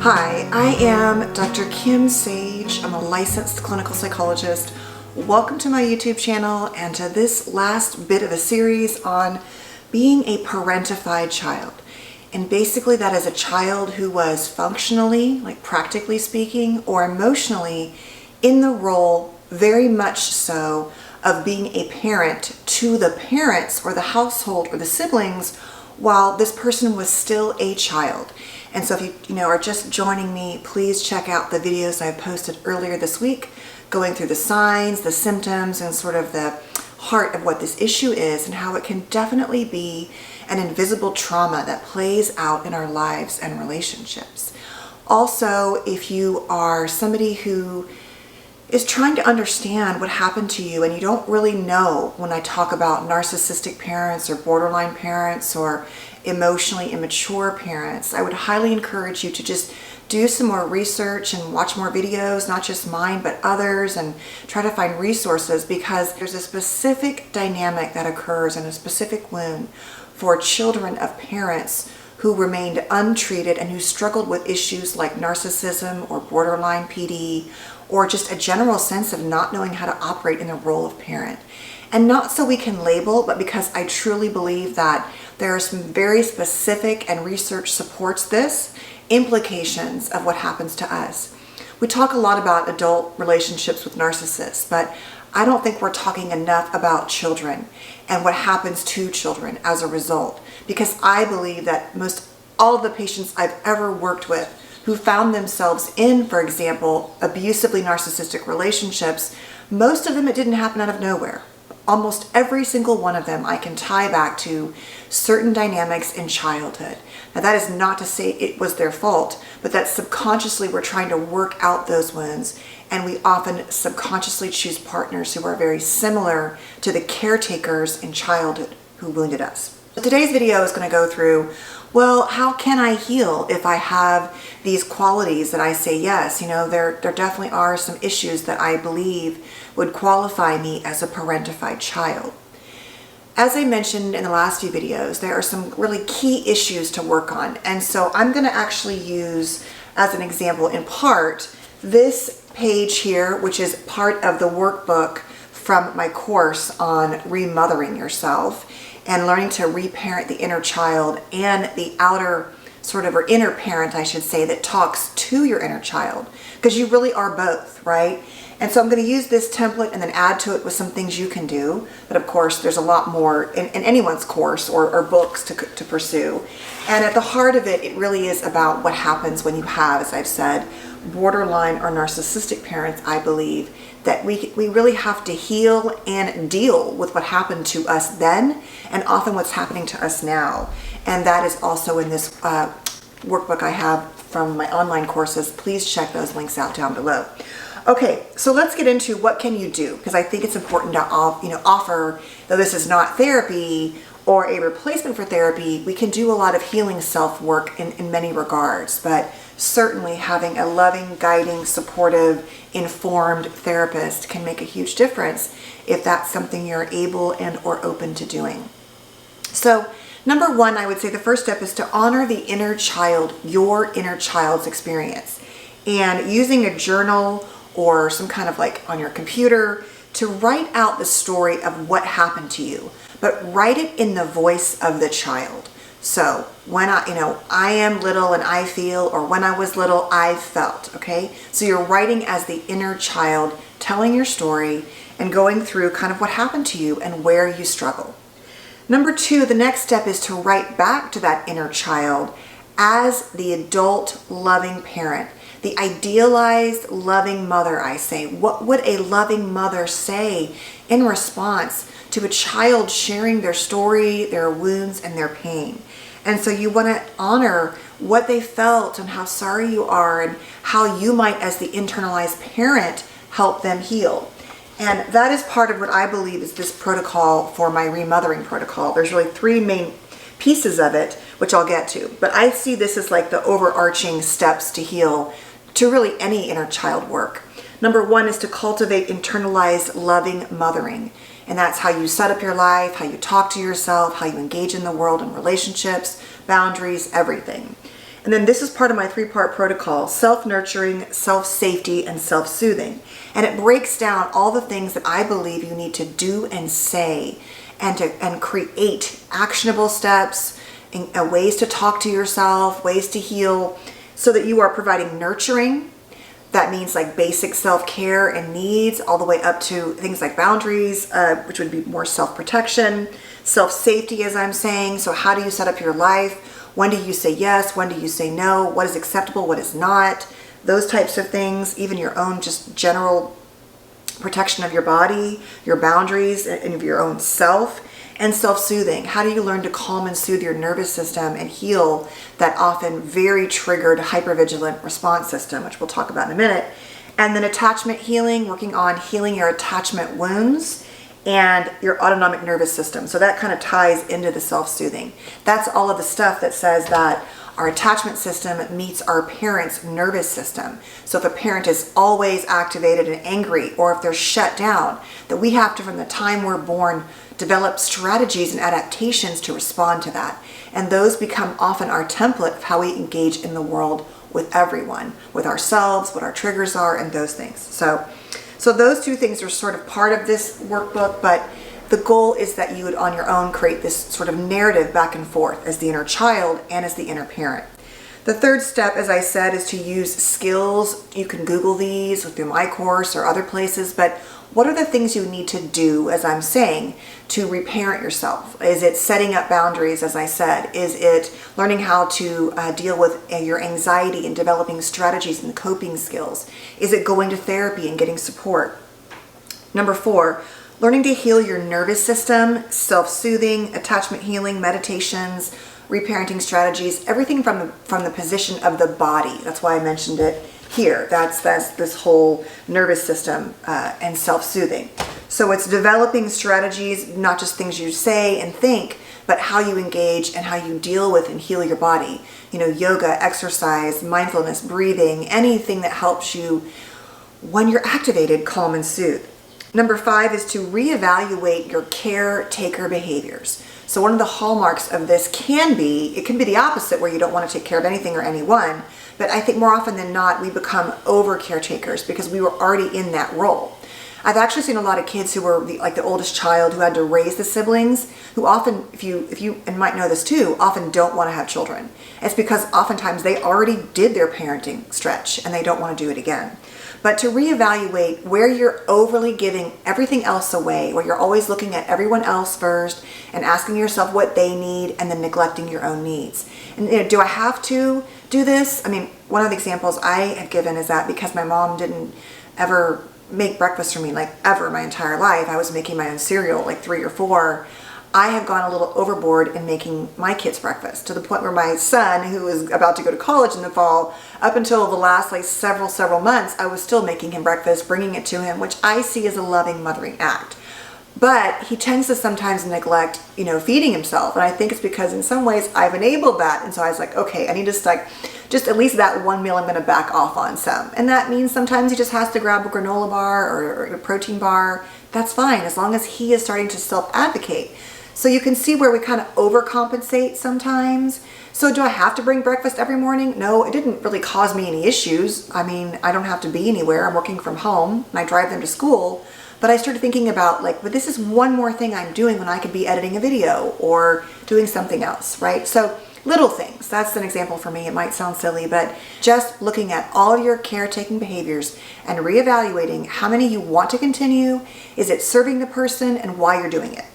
Hi, I am Dr. Kim Sage. I'm a licensed clinical psychologist. Welcome to my YouTube channel and to this last bit of a series on being a parentified child. And basically that is a child who was functionally, like practically speaking, or emotionally in the role, very much so, of being a parent to the parents or the household or the siblings while this person was still a child. And so if you are just joining me, please check out the videos I posted earlier this week, going through the signs, the symptoms, and sort of the heart of what this issue is and how it can definitely be an invisible trauma that plays out in our lives and relationships. Also, if you are somebody who is trying to understand what happened to you and you don't really know when I talk about narcissistic parents or borderline parents or emotionally immature parents, I would highly encourage you to just do some more research and watch more videos, not just mine, but others, and try to find resources, because there's a specific dynamic that occurs in a specific wound for children of parents who remained untreated and who struggled with issues like narcissism or borderline PD, or just a general sense of not knowing how to operate in the role of parent. And not so we can label, but because I truly believe that there are some very specific, and research supports this, implications of what happens to us. We talk a lot about adult relationships with narcissists, but I don't think we're talking enough about children and what happens to children as a result. Because I believe that most all of the patients I've ever worked with who found themselves in, for example, abusively narcissistic relationships, most of them it didn't happen out of nowhere. Almost every single one of them I can tie back to certain dynamics in childhood. Now that is not to say it was their fault, but that subconsciously we're trying to work out those wounds, and we often subconsciously choose partners who are very similar to the caretakers in childhood who wounded us. So today's video is going to go through, well, how can I heal if I have these qualities that I say yes? There definitely are some issues that I believe would qualify me as a parentified child. As I mentioned in the last few videos, there are some really key issues to work on. And so I'm going to actually use, as an example in part, this page here, which is part of the workbook from my course on remothering yourself and learning to reparent the inner child and the outer sort of, or inner parent, I should say, that talks to your inner child, because you really are both, right? And so I'm going to use this template and then add to it with some things you can do. But of course, there's a lot more in anyone's course or books to pursue. And at the heart of it, it really is about what happens when you have, as I've said, borderline or narcissistic parents. I believe that we really have to heal and deal with what happened to us then, and often what's happening to us now. And that is also in this workbook I have from my online courses. Please check those links out down below. Okay, so let's get into what can you do, because I think it's important to offer, though this is not therapy or a replacement for therapy, we can do a lot of healing self-work in many regards, but certainly having a loving, guiding, supportive, informed therapist can make a huge difference if that's something you're able and or open to doing. So number one, I would say the first step is to honor the inner child, your inner child's experience, and using a journal or some kind of, like, on your computer, to write out the story of what happened to you, but write it in the voice of the child. So when I am little and I feel, or when I was little, I felt, okay? So you're writing as the inner child, telling your story and going through kind of what happened to you and where you struggle. Number two, the next step is to write back to that inner child as the adult loving parent. The idealized loving mother, I say. What would a loving mother say in response to a child sharing their story, their wounds, and their pain? And so you want to honor what they felt and how sorry you are and how you might, as the internalized parent, help them heal. And that is part of what I believe is this protocol for my remothering protocol. There's really three main pieces of it, which I'll get to. But I see this as like the overarching steps to heal, to really any inner child work. Number one is to cultivate internalized loving mothering. And that's how you set up your life, how you talk to yourself, how you engage in the world and relationships, boundaries, everything. And then this is part of my 3-part protocol: self-nurturing, self-safety, and self-soothing. And it breaks down all the things that I believe you need to do and say, and create actionable steps, and ways to talk to yourself, ways to heal, so that you are providing nurturing. That means like basic self-care and needs, all the way up to things like boundaries, which would be more self-protection, self-safety, as I'm saying. So how do you set up your life? When do you say yes? When do you say no? What is acceptable? What is not? Those types of things, even your own just general protection of your body, your boundaries, and of your own self. And self-soothing. How do you learn to calm and soothe your nervous system and heal that often very triggered hypervigilant response system, which we'll talk about in a minute. And then attachment healing, working on healing your attachment wounds and your autonomic nervous system. So that kind of ties into the self-soothing. That's all of the stuff that says that our attachment system meets our parent's nervous system. So if a parent is always activated and angry, or if they're shut down, that we have to, from the time we're born, develop strategies and adaptations to respond to that. And those become often our template of how we engage in the world with everyone, with ourselves, what our triggers are, and those things. So those two things are sort of part of this workbook, but the goal is that you would on your own create this sort of narrative back and forth as the inner child and as the inner parent. The third step, as I said, is to use skills. You can Google these through my course or other places, but what are the things you need to do, as I'm saying, to reparent yourself? Is it setting up boundaries, as I said? Is it learning how to deal with your anxiety and developing strategies and coping skills? Is it going to therapy and getting support? Number 4, learning to heal your nervous system, self-soothing, attachment healing, meditations, reparenting strategies, everything from the position of the body. That's why I mentioned it here. That's this whole nervous system and self-soothing. So it's developing strategies, not just things you say and think, but how you engage and how you deal with and heal your body. You know, yoga, exercise, mindfulness, breathing, anything that helps you when you're activated, calm and soothe. Number 5 is to reevaluate your caretaker behaviors. So one of the hallmarks of this can be the opposite, where you don't want to take care of anything or anyone, but I think more often than not, we become over caretakers because we were already in that role. I've actually seen a lot of kids who were like the oldest child who had to raise the siblings, who often, if you and might know this too, often don't want to have children. It's because oftentimes they already did their parenting stretch and they don't want to do it again. But to reevaluate where you're overly giving everything else away, where you're always looking at everyone else first and asking yourself what they need and then neglecting your own needs. And do I have to do this? I mean, one of the examples I have given is that because my mom didn't ever make breakfast for me, like ever my entire life, I was making my own cereal like 3 or 4. I have gone a little overboard in making my kids breakfast, to the point where my son, who is about to go to college in the fall, up until the last like several months, I was still making him breakfast, bringing it to him, which I see as a loving mothering act. But he tends to sometimes neglect, feeding himself. And I think it's because in some ways I've enabled that. And so I was like, okay, I need to just at least that one meal I'm going to back off on some. And that means sometimes he just has to grab a granola bar or a protein bar. That's fine, as long as he is starting to self-advocate. So you can see where we kind of overcompensate sometimes. So do I have to bring breakfast every morning? No, it didn't really cause me any issues. I mean, I don't have to be anywhere. I'm working from home and I drive them to school. But I started thinking about but this is one more thing I'm doing when I could be editing a video or doing something else, right? So little things. That's an example for me. It might sound silly, but just looking at all of your caretaking behaviors and reevaluating how many you want to continue. Is it serving the person and why you're doing it?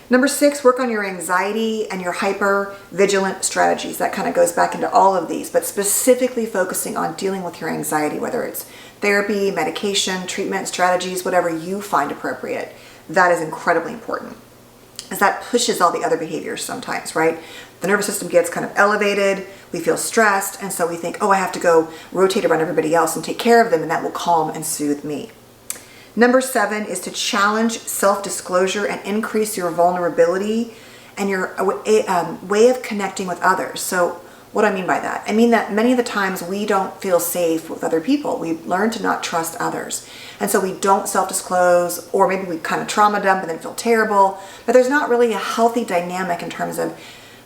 Number 6, work on your anxiety and your hyper-vigilant strategies. That kind of goes back into all of these, but specifically focusing on dealing with your anxiety, whether it's therapy, medication, treatment, strategies, whatever you find appropriate. That is incredibly important, as that pushes all the other behaviors sometimes, right? The nervous system gets kind of elevated, we feel stressed, and so we think, I have to go rotate around everybody else and take care of them, and that will calm and soothe me. Number 7 is to challenge self-disclosure and increase your vulnerability and your way of connecting with others. So what do I mean by that? I mean that many of the times we don't feel safe with other people. We learn to not trust others. And so we don't self-disclose, or maybe we kind of trauma dump and then feel terrible. But there's not really a healthy dynamic in terms of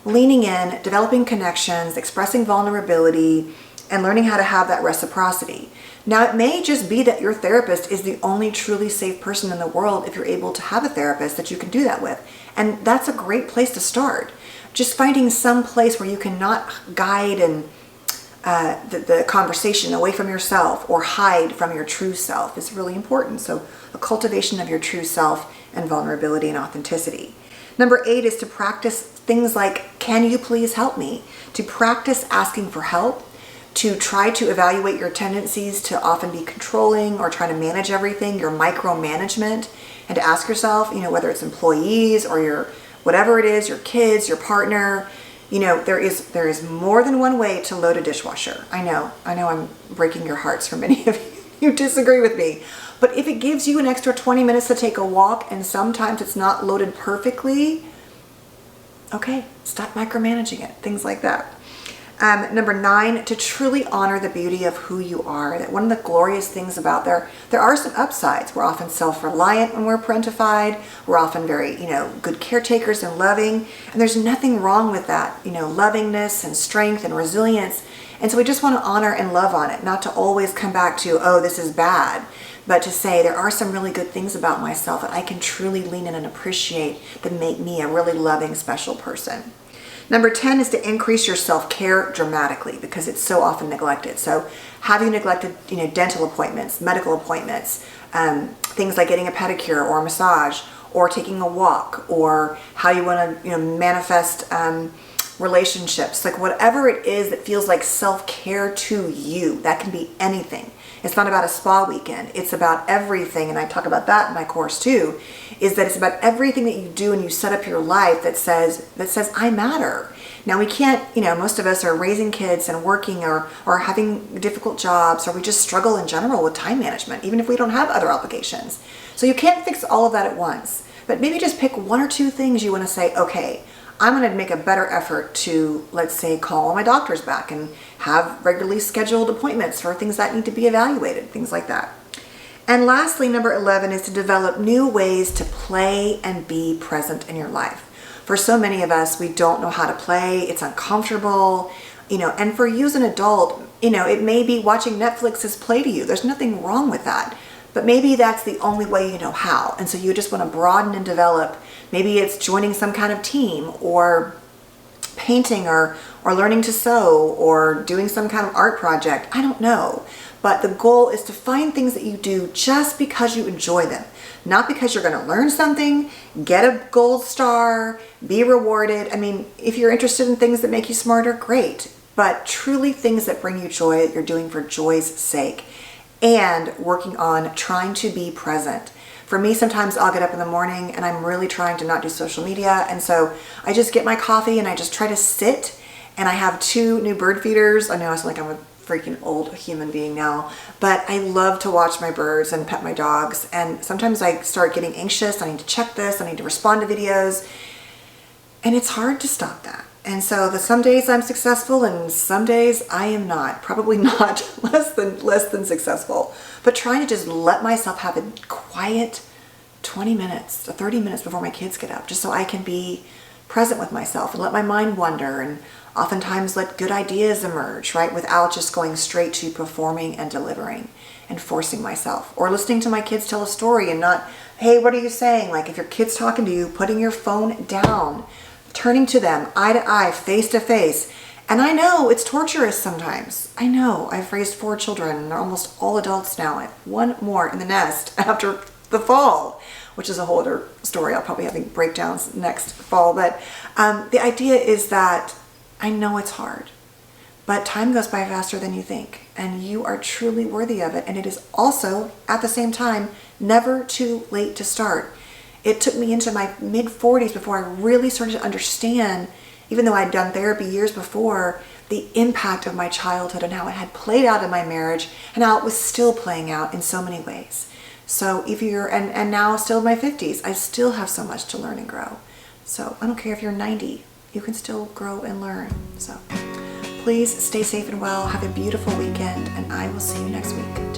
leaning in, developing connections, expressing vulnerability, and learning how to have that reciprocity. Now, it may just be that your therapist is the only truly safe person in the world if you're able to have a therapist that you can do that with. And that's a great place to start. Just finding some place where you can not guide and the conversation away from yourself or hide from your true self is really important. So a cultivation of your true self and vulnerability and authenticity. Number 8 is to practice things like, can you please help me? To practice asking for help, to try to evaluate your tendencies to often be controlling or trying to manage everything, your micromanagement, and to ask yourself, whether it's employees or your, whatever it is, your kids, your partner, there is more than one way to load a dishwasher. I know I'm breaking your hearts for many of you who disagree with me. But if it gives you an extra 20 minutes to take a walk and sometimes it's not loaded perfectly, okay, stop micromanaging it, things like that. Number 9, to truly honor the beauty of who you are. That one of the glorious things about there are some upsides. We're often self-reliant when we're parentified. We're often very, good caretakers and loving. And there's nothing wrong with that, lovingness and strength and resilience. And so we just want to honor and love on it, not to always come back to, oh, this is bad, but to say there are some really good things about myself that I can truly lean in and appreciate that make me a really loving, special person. Number 10 is to increase your self-care dramatically because it's so often neglected. So have you neglected, dental appointments, medical appointments, things like getting a pedicure or a massage or taking a walk or how you want to, manifest relationships, like whatever it is that feels like self-care to you. That can be anything. It's not about a spa weekend. It's about everything. And I talk about that in my course too, is that it's about everything that you do and you set up your life that says, I matter. Now we can't, most of us are raising kids and working or having difficult jobs, or we just struggle in general with time management, even if we don't have other obligations. So you can't fix all of that at once, but maybe just pick 1 or 2 things you want to say, okay, I'm going to make a better effort to, let's say, call my doctors back and have regularly scheduled appointments for things that need to be evaluated, things like that. And lastly, number 11 is to develop new ways to play and be present in your life. For so many of us, we don't know how to play. It's uncomfortable, and for you as an adult, it may be watching Netflix as play to you. There's nothing wrong with that. But maybe that's the only way you know how. And so you just want to broaden and develop. Maybe it's joining some kind of team or painting or learning to sew or doing some kind of art project. I don't know. But the goal is to find things that you do just because you enjoy them. Not because you're going to learn something, get a gold star, be rewarded. I mean, if you're interested in things that make you smarter, great. But truly things that bring you joy that you're doing for joy's sake. And working on trying to be present. For me, sometimes I'll get up in the morning and I'm really trying to not do social media. And so I just get my coffee and I just try to sit. And I have 2 new bird feeders. I know I sound like I'm a freaking old human being now, but I love to watch my birds and pet my dogs. And sometimes I start getting anxious. I need to check this. I need to respond to videos. And it's hard to stop that. And so some days I'm successful and some days I am not. Probably not, less than successful. But trying to just let myself have a quiet 20 minutes or 30 minutes before my kids get up, just so I can be present with myself and let my mind wander and oftentimes let good ideas emerge, right? Without just going straight to performing and delivering and forcing myself. Or listening to my kids tell a story and not, hey, what are you saying? Like if your kid's talking to you, putting your phone down, turning to them eye to eye, face to face. And I know it's torturous sometimes. I know I've raised 4 children and they're almost all adults now. I have 1 more in the nest after the fall, which is a whole other story. I'll probably have breakdowns next fall. But the idea is that I know it's hard, but time goes by faster than you think. And you are truly worthy of it. And it is also, at the same time, never too late to start. It took me into my mid-40s before I really started to understand, even though I'd done therapy years before, the impact of my childhood and how it had played out in my marriage and how it was still playing out in so many ways. So if you're, and now still in my 50s, I still have so much to learn and grow. So I don't care if you're 90, you can still grow and learn. So please stay safe and well, have a beautiful weekend, and I will see you next week.